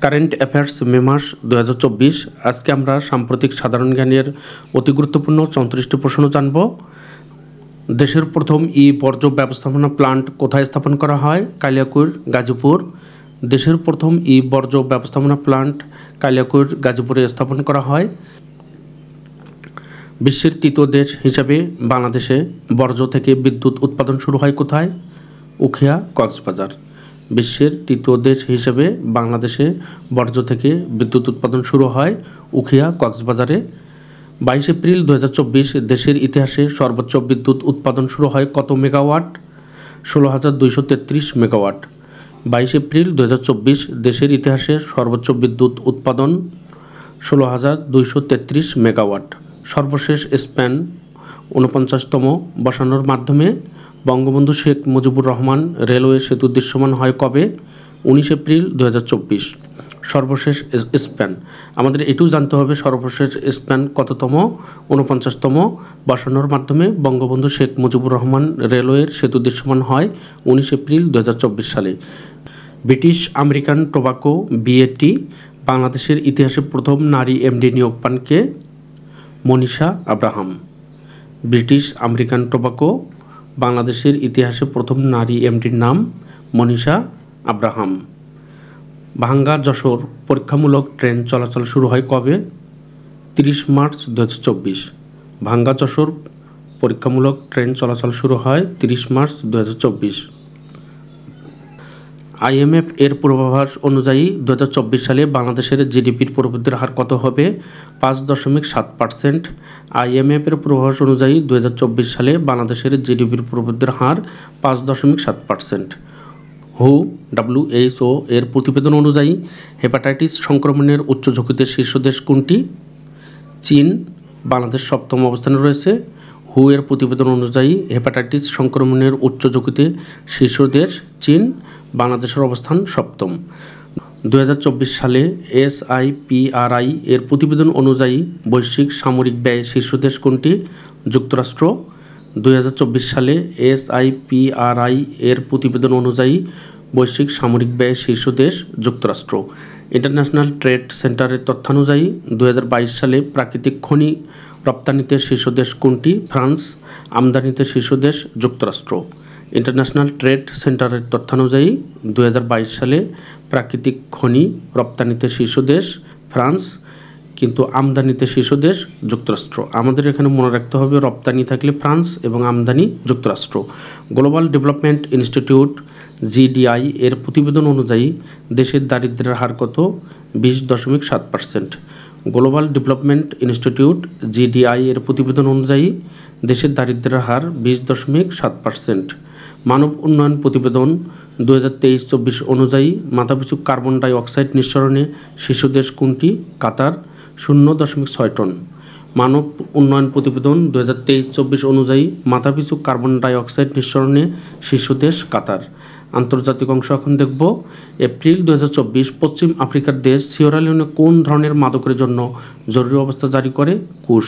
Current affairs মে মাস 2024। আজকে আমরা সাম্প্রতিক সাধারণ জ্ঞানের অতি গুরুত্বপূর্ণ 34টি প্রশ্ন জানব। দেশের প্রথম বর্জ্য ব্যবস্থাপনা প্লান্ট কোথায় স্থাপন করা হয়? কালিয়াকৈর, গাজীপুর। দেশের প্রথম বর্জ্য ব্যবস্থাপনা প্লান্ট কালিয়াকৈর, গাজীপুরে স্থাপন করা হয়। বিশ্বের তৃতীয় দেশ হিসাবে বাংলাদেশে বর্জ্য থেকে বিদ্যুৎ উৎপাদন শুরু হয় কোথায়? উখিয়া, কক্সবাজার। বিশ্বের তৃতীয় দেশ হিসেবে বাংলাদেশে বর্জ্য থেকে বিদ্যুৎ উৎপাদন শুরু হয় উখিয়া, কক্সবাজারে। 22 এপ্রিল 2024 দেশের ইতিহাসে সর্বোচ্চ বিদ্যুৎ উৎপাদন শুরু হয় কত মেগাওয়াট? 16,233 মেগাওয়াট। 22 এপ্রিল 2024 দেশের ইতিহাসে সর্বোচ্চ বিদ্যুৎ উৎপাদন 16,233 মেগাওয়াট। সর্বশেষ স্প্যান 49তম বসানোর মাধ্যমে বঙ্গবন্ধু শেখ মুজিবুর রহমান রেলওয়ে সেতু দৃশ্যমান হয় কবে? 19 এপ্রিল 2024। সর্বশেষ স্প্যান, আমাদের এটাও জানতে হবে সর্বশেষ স্প্যান কততম? 49তম বসানোর মাধ্যমে বঙ্গবন্ধু শেখ মুজিবুর রহমান রেলওয়ের সেতু দৃশ্যমান হয় 19 এপ্রিল 2024 সালে। ব্রিটিশ আমেরিকান টোবাকো বিএটি বাংলাদেশের ইতিহাসে প্রথম নারী এমডি নিয়োগ পান কে? Manisha Abraham. British American Tobacco বাংলাদেশের ইতিহাসে প্রথম নারী এমডির নাম মনীষা আব্রাহাম। ভাঙ্গা যশোর পরীক্ষামূলক ট্রেন চলাচল শুরু হয় কবে? 30 মার্চ 2024। ভাঙ্গা যশোর পরীক্ষামূলক ট্রেন চলাচল শুরু হয় 30 মার্চ 2024। আইএমএফ এর পূর্বাভাস অনুযায়ী 2024 সালে বাংলাদেশের জিডিপির প্রবৃদ্ধির হার কত হবে? 5.7%। আইএমএফ এর পূর্বাভাস অনুযায়ী 2024 সালে বাংলাদেশের জিডিপির প্রবৃদ্ধির হার 5.7%। WHO এর প্রতিবেদন অনুযায়ী হেপাটাইটিস সংক্রমণের উচ্চ ঝুঁকিতে শীর্ষ দেশ কোনটি? চীন। বাংলাদেশ 7ম অবস্থানে রয়েছে। এর প্রতিবেদন অনুযায়ী হেপাটাইটিস সংক্রমণের উচ্চ ঝুঁকিতে শীর্ষ দেশ চীন, বাংলাদেশের অবস্থান 7ম। 2024 সালে SIPRI এর প্রতিবেদন অনুযায়ী বৈশ্বিক সামরিক ব্যয় শীর্ষ দেশ কোনটি? যুক্তরাষ্ট্র। 2024 সালে SIPRI এর প্রতিবেদন অনুযায়ী বৈশ্বিক সামরিক ব্যয় শীর্ষ দেশ যুক্তরাষ্ট্র। ইন্টারন্যাশনাল ট্রেড সেন্টারের তথ্যানুযায়ী 2022 সালে প্রাকৃতিক খনি রপ্তানিতে শীর্ষ দেশ কোনটি? ফ্রান্স। আমদানিতে শীর্ষ দেশ যুক্তরাষ্ট্র। ইন্টারন্যাশনাল ট্রেড সেন্টারের তথ্যানুযায়ী 2022 সালে প্রাকৃতিক খনি রপ্তানিতে শীর্ষ দেশ ফ্রান্স, কিন্তু আমদানিতে শীর্ষ দেশ যুক্তরাষ্ট্র। আমাদের এখানে মনে রাখতে হবে রপ্তানি থাকলে ফ্রান্স এবং আমদানি যুক্তরাষ্ট্র। গ্লোবাল ডেভেলপমেন্ট ইনস্টিটিউট GDI এর প্রতিবেদন অনুযায়ী দেশের দারিদ্র্যের হার কত? 20.7%। গ্লোবাল ডেভেলপমেন্ট ইনস্টিটিউট GDI এর প্রতিবেদন অনুযায়ী দেশের দারিদ্র্যের হার 20.7%। মানব উন্নয়ন প্রতিবেদন 2023-24 অনুযায়ী মাথাপিছু কার্বন ডাই অক্সাইড নিঃসরণে শীর্ষ দেশ কোনটি? কাতার, 0.6 টন। মানব উন্নয়ন প্রতিবেদন 2023-24 অনুযায়ী মাথাপিছু কার্বন ডাই অক্সাইড নিঃসরণে শীর্ষ দেশ কাতার। আন্তর্জাতিক অংশ এখন দেখব। এপ্রিল 2024 পশ্চিম আফ্রিকার দেশ সিয়েরা-লিওনে কোন ধরনের মাদকের জন্য জরুরি অবস্থা জারি করে? কুশ।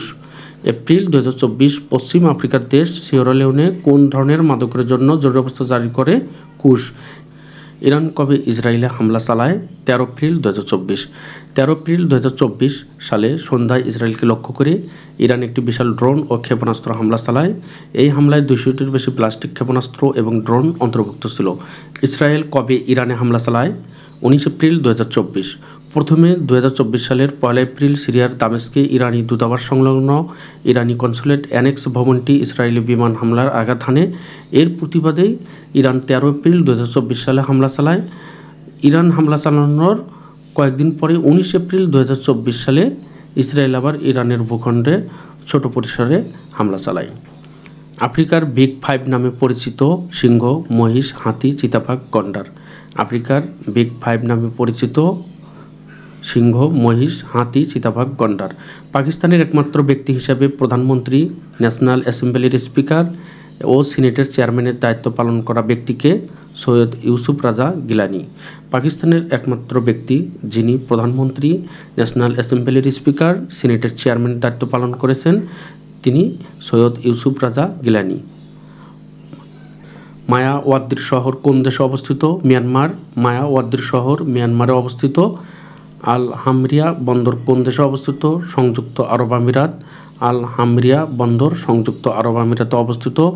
এপ্রিল 2024 পশ্চিম আফ্রিকার দেশ সিয়েরা-লিওনে কোন ধরনের মাদকের জন্য জরুরি অবস্থা জারি করে? কুশ। ইরান কবে ইসরায়েলে হামলা চালায়? 13 এপ্রিল 2024। 13 এপ্রিল 2024 সালে সন্ধ্যায় ইসরায়েলকে লক্ষ্য করে ইরান একটি বিশাল ড্রোন ও ক্ষেপণাস্ত্র হামলা চালায়। এই হামলায় 200টির বেশি প্লাস্টিক ক্ষেপণাস্ত্র এবং ড্রোন অন্তর্ভুক্ত ছিল। ইসরায়েল কবে ইরানে হামলা চালায়? 19 এপ্রিল 2024। প্রথমে 2024 সালের 1 এপ্রিল সিরিয়ার দামেস্কে ইরানি দূতাবাস সংলগ্ন ইরানি কনসুলেট অ্যানেক্স ভবনটি ইসরায়েলি বিমান হামলার আঘাত হানে। এর প্রতিবাদেই ইরান 13 এপ্রিল 2024 সালে হামলা চালায়। ইরান হামলা চালানোর কয়েকদিন পরে 19 এপ্রিল 2024 সালে ইসরায়েল আবার ইরানের ভূখণ্ডে ছোট পরিসরে হামলা চালায়। আফ্রিকার বিগ 5 নামে পরিচিত সিংহ, মহিষ, হাতি, চিতাবাঘ, গন্ডার। আফ্রিকার বিগ 5 নামে পরিচিত সিংহ, মহিষ, হাতি, চিতাবাঘ, গন্ডার। পাকিস্তানের একমাত্র ব্যক্তি হিসেবে প্রধানমন্ত্রী, ন্যাশনাল অ্যাসেম্বলির স্পিকার ও সিনেটের চেয়ারম্যানের দায়িত্ব পালন করা ব্যক্তিকে? সৈয়দ ইউসুফ রাজা গিলানি। পাকিস্তানের একমাত্র ব্যক্তি যিনি প্রধানমন্ত্রী, ন্যাশনাল অ্যাসেম্বলির স্পিকার, সিনেটের চেয়ারম্যানের দায়িত্ব পালন করেছেন তিনি সৈয়দ ইউসুফ রাজা গিলানি। মায়াওয়াদ্দির শহর কোন দেশে অবস্থিত? মিয়ানমার। মায়াওয়াদ্দির শহর মিয়ানমারে অবস্থিত। আল হামরিয়া বন্দর কোন দেশে অবস্থিত? সংযুক্ত আরব আমিরাত। আল হামরিয়া বন্দর সংযুক্ত আরব আমিরাতে অবস্থিত।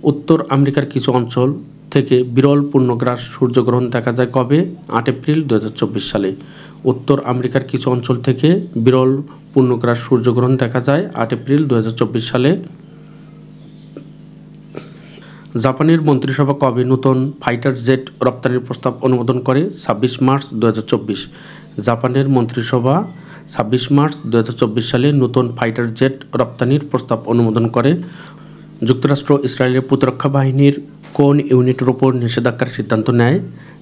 উত্তর আমেরিকার কিছু অঞ্চল থেকে বিরল পূর্ণগ্রাস সূর্যগ্রহণ দেখা যায় কবে? 8 এপ্রিল 2024 সালে। উত্তর আমেরিকার কিছু অঞ্চল থেকে বিরল পূর্ণগ্রাস সূর্যগ্রহণ দেখা যায় 8 এপ্রিল 2024 সালে। জাপানের মন্ত্রিসভা কবে নতুন ফাইটার জেট রপ্তানির প্রস্তাব অনুমোদন করে? 26 মার্চ 2024। জাপানের মন্ত্রিসভা 26 মার্চ 2024 সালে নতুন ফাইটার জেট রপ্তানির প্রস্তাব অনুমোদন করে। যুক্তরাষ্ট্র ইসরায়েলের প্রতিরক্ষা বাহিনীর কোন ইউনিটের উপর নিষেধাজ্ঞার সিদ্ধান্ত নেয়?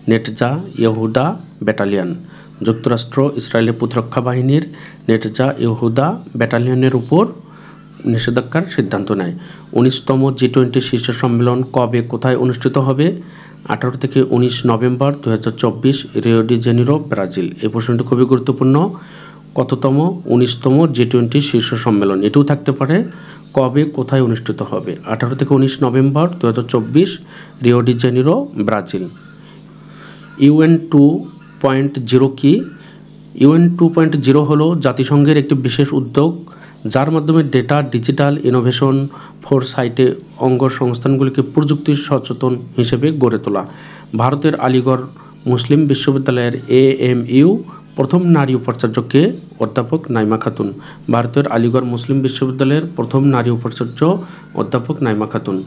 নেটজা ইহুদা ব্যাটালিয়ন। যুক্তরাষ্ট্র ইসরায়েলের প্রতিরক্ষা বাহিনীর নেটজা ইহুদা ব্যাটালিয়নের উপর নিষেধাজ্ঞার সিদ্ধান্ত নেয়। 19তম G20 শীর্ষ সম্মেলন কবে কোথায় অনুষ্ঠিত হবে? 18 থেকে 19 November 2024 Rio de Janeiro, Brazil. এই প্রশ্নটি খুবই গুরুত্বপূর্ণ। কততম? 19তম G20 শীর্ষ সম্মেলন। এটিও থাকতে পারে কবে কোথায় অনুষ্ঠিত হবে। 18 থেকে 19 November 2024 Rio de Janeiro, Brazil. UN 2.0 কি? UN 2.0 হলো জাতিসংঘের একটি বিশেষ উদ্যোগ যার মাধ্যমে ডেটা ডিজিটাল ইনোভেশন ফোরসাইটে অঙ্গ সংস্থানগুলিকে প্রযুক্তি সচেতন হিসেবে গড়ে তোলা। ভারতের আলিগড় মুসলিম বিশ্ববিদ্যালয়ের AMU প্রথম নারী উপাচার্যকে? অধ্যাপক নাইমা খাতুন। ভারতের আলিগড় মুসলিম বিশ্ববিদ্যালয়ের প্রথম নারী উপাচার্য অধ্যাপক নাইমা খাতুন।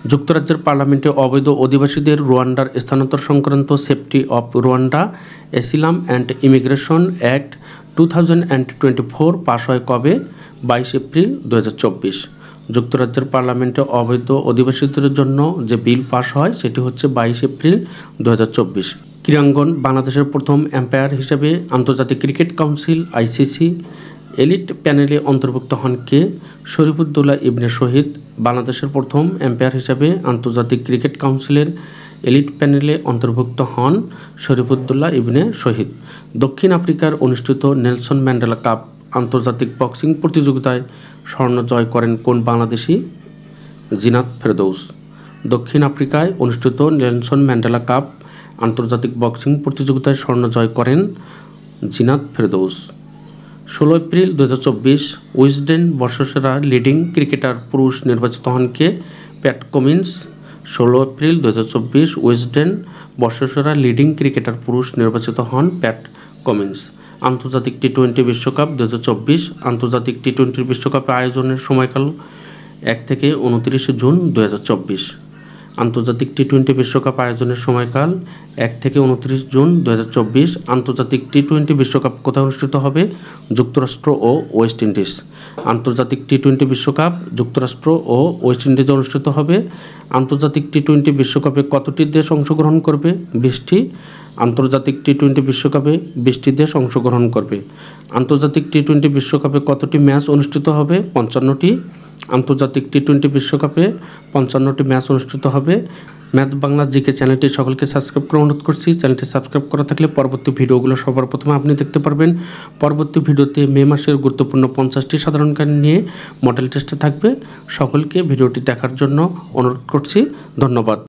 যুক্তরাজ্যের পার্লামেন্টে অবৈধ অধিবাসীদের রুয়ান্ডার স্থানান্তর সংক্রান্ত safety of Rwanda asylum and immigration act 2024 পাশ হয় কবে? 22 এপ্রিল 2024। যুক্তরাজ্যের পার্লামেন্টে অবৈধ অধিবাসীদের জন্য যে বিল পাশ হয় সেটি হচ্ছে 22 এপ্রিল 2024। ক্রীড়াঙ্গন বাংলাদেশের প্রথম এম্পায়ার হিসেবে আন্তর্জাতিক ক্রিকেট কাউন্সিল ICC এলিট প্যানেলে অন্তর্ভুক্ত হন কে? শরীফুদ্দৌলা ইবনে শহীদ। বাংলাদেশের প্রথম এম্পায়ার হিসেবে আন্তর্জাতিক ক্রিকেট কাউন্সিলের এলিট প্যানেলে অন্তর্ভুক্ত হন শরীফুদ্দৌলা ইবনে শহীদ। দক্ষিণ আফ্রিকার অনুষ্ঠিত নেলসন ম্যান্ডেলা কাপ আন্তর্জাতিক বক্সিং প্রতিযোগিতায় স্বর্ণ জয় করেন কোন বাংলাদেশি? জিনাত ফেরদৌস। দক্ষিণ আফ্রিকায় অনুষ্ঠিত নেলসন ম্যান্ডেলা কাপ আন্তর্জাতিক বক্সিং প্রতিযোগিতায় স্বর্ণ জয় করেন জিনাত ফেরদৌস। 16 এপ্রিল 2024 উইজডেন বর্ষসেরা লিডিং ক্রিকেটার পুরুষ নির্বাচিত হন কে? Pat Cummins. 16 এপ্রিল 2024 উইজডেন বর্ষসেরা লিডিং ক্রিকেটার পুরুষ নির্বাচিত হন প্যাট কামিন্স। আন্তর্জাতিক টি-20 বিশ্বকাপ 2024 আন্তর্জাতিক টি-20 বিশ্বকাপের আয়োজনের সময়কাল 1 থেকে 29 জুন 2024। আন্তর্জাতিক টি-20 বিশ্বকাপ আয়োজনের সময়কাল 1 থেকে 29 জুন 2024। আন্তর্জাতিক টি-20 বিশ্বকাপ কোথায় অনুষ্ঠিত হবে? যুক্তরাষ্ট্র ও ওয়েস্ট ইন্ডিজ। আন্তর্জাতিক টি-20 বিশ্বকাপ যুক্তরাষ্ট্র ও ওয়েস্ট ইন্ডিজে অনুষ্ঠিত হবে। আন্তর্জাতিক টি-20 বিশ্বকাপে কতটি দেশ অংশগ্রহণ করবে? 20টি। আন্তর্জাতিক টি-20 বিশ্বকাপে 20টি দেশ অংশগ্রহণ করবে। আন্তর্জাতিক টি-20 বিশ্বকাপে কতটি ম্যাচ অনুষ্ঠিত হবে? 55টি। আন্তর্জাতিক টি-20 বিশ্বকাপে 55টি ম্যাচ অনুষ্ঠিত হবে। ম্যাথ বাংলা জিকে চ্যানেলটি সকলকে সাবস্ক্রাইব করে অনুরোধ করছি। চ্যানেলটি সাবস্ক্রাইব করা থাকলে পরবর্তী ভিডিওগুলো সবার প্রথমে আপনি দেখতে পারবেন। পরবর্তী ভিডিওতে মে মাসের গুরুত্বপূর্ণ 50টি সাধারণ জ্ঞান নিয়ে মডেল টেস্টে থাকবে। সকলকে ভিডিওটি দেখার জন্য অনুরোধ করছি। ধন্যবাদ।